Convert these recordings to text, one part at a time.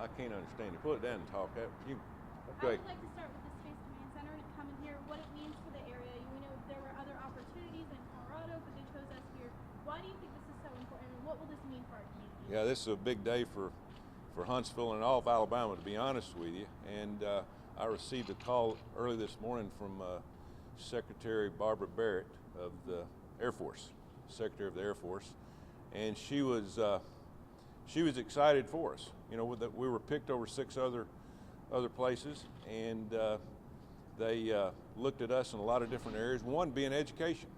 I can't understand you. Pull it down and talk. You, I okay. would like to start with the Space Command Center and coming here, what it means for the area. We know there were other opportunities in Colorado, but they chose us here. Why do you think this is so important, and what will this mean for our community? Yeah, this is a big day for Huntsville and all of Alabama, to be honest with you. And I received a call early this morning from Secretary Barbara Barrett of the Air Force, Secretary of the Air Force, and she was excited for us. You know, we were picked over 6 other places, and they looked at us in a lot of different areas. One being education,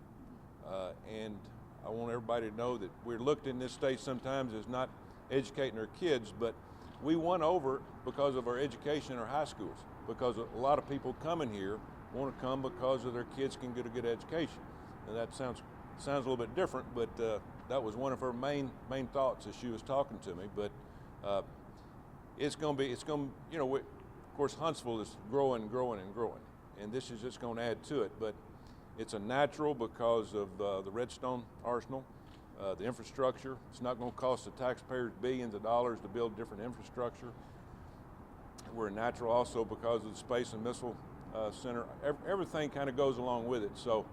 and I want everybody to know that we're looked in this state sometimes as not educating our kids, but we won over because of our education in our high schools, because a lot of people coming here want to come because of their kids can get a good education. And that sounds a little bit different, but that was one of her main thoughts as she was talking to me. But it's going to, you know, of course, Huntsville is growing, and this is just going to add to it. But it's a natural because of the Redstone Arsenal, the infrastructure. It's not going to cost the taxpayers billions of dollars to build different infrastructure. We're a natural also because of the Space and Missile Center. Everything kind of goes along with it. So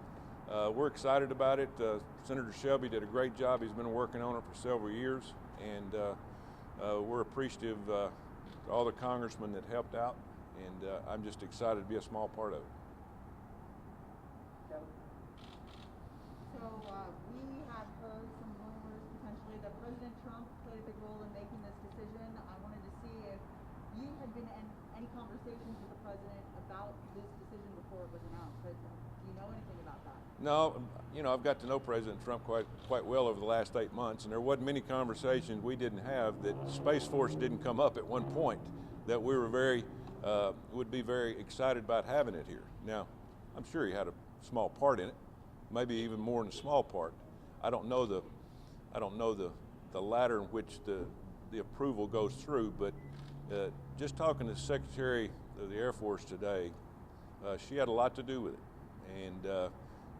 we're excited about it. Senator Shelby did a great job. He's been working on it for several years, and we're appreciative to all the congressmen that helped out, and I'm just excited to be a small part of it. So we have heard some rumors potentially that President Trump played a big role in making this decision. I wanted to see if you had been in any conversations with the president about this decision before it was announced. But do you know anything about that? No, you know, I've got to know President Trump quite well over the last 8 months, and there wasn't many conversations we didn't have that Space Force didn't come up at one point, that we were would be very excited about having it here. Now, I'm sure he had a small part in it, maybe even more than a small part. I don't know the ladder in which the approval goes through, but just talking to the Secretary of the Air Force today, she had a lot to do with it, and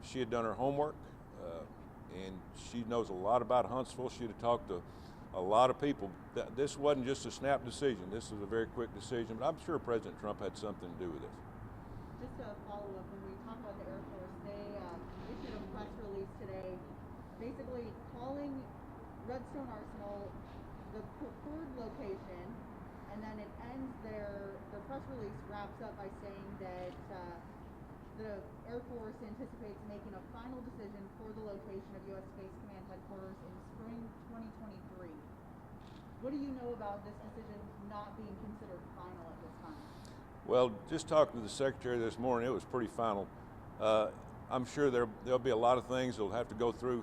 she had done her homework, and she knows a lot about Huntsville. She'd have talked to a lot of people. This wasn't just a snap decision. This was a very quick decision, but I'm sure President Trump had something to do with this. Just to follow up, when we talk about the Air Force, they issued a press release today basically calling Redstone Arsenal the preferred location, and then it ends their press release wraps up by saying that the Air Force anticipates making a final decision for the location of U.S. Space Command headquarters in spring 2023. What do you know about this decision not being considered final at this time? Well, just talking to the Secretary this morning, it was pretty final. I'm sure there'll be a lot of things that'll have to go through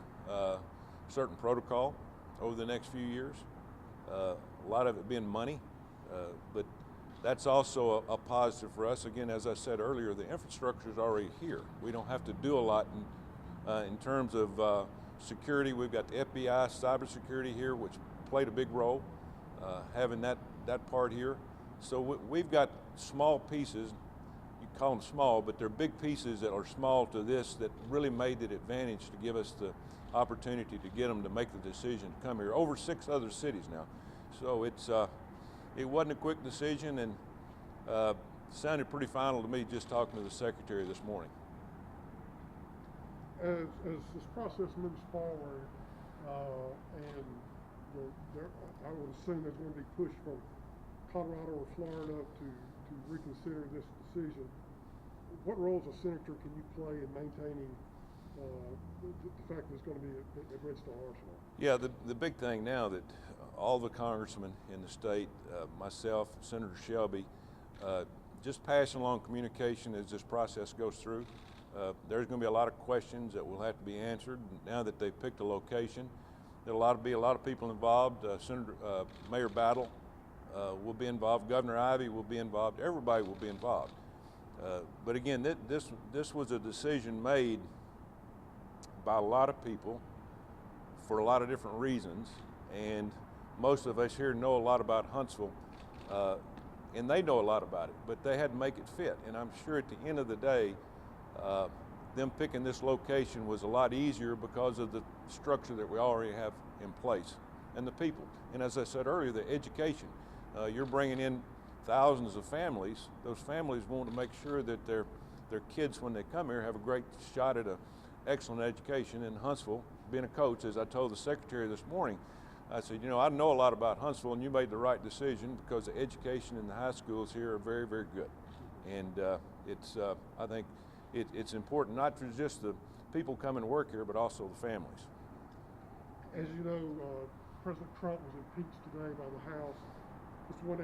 certain protocol over the next few years. A lot of it being money, but that's also a positive for us. Again, as I said earlier, the infrastructure is already here. We don't have to do a lot in terms of security. We've got the FBI cybersecurity here, which played a big role, having that part here. So we've got small pieces. You call them small, but they're big pieces that are small to this that really made it advantage to give us the opportunity to get them to make the decision to come here. Over 6 other cities now. So it wasn't a quick decision, and sounded pretty final to me just talking to the Secretary this morning. As this process moves forward, and I would assume there's going to be push from Colorado or Florida to reconsider this decision. What role as a senator can you play in maintaining the fact that it's going to be at Redstone Arsenal? Yeah, the big thing now that all the congressmen in the state, myself, Senator Shelby, just passing along communication as this process goes through. There's going to be a lot of questions that will have to be answered now that they've picked a location. There'll be a lot of people involved. Mayor Battle will be involved. Governor Ivey will be involved. Everybody will be involved. But again, this was a decision made by a lot of people for a lot of different reasons, and most of us here know a lot about Huntsville, and they know a lot about it, but they had to make it fit. And I'm sure at the end of the day, them picking this location was a lot easier because of the structure that we already have in place and the people. And as I said earlier, the education. You're bringing in thousands of families. Those families want to make sure that their kids, when they come here, have a great shot at an excellent education in Huntsville. Being a coach, as I told the secretary this morning, I said, you know, I know a lot about Huntsville, and you made the right decision because the education in the high schools here are very, very good. And I think it's important not for just the people coming to work here, but also the families. As you know, President Trump was impeached today by the House. Just one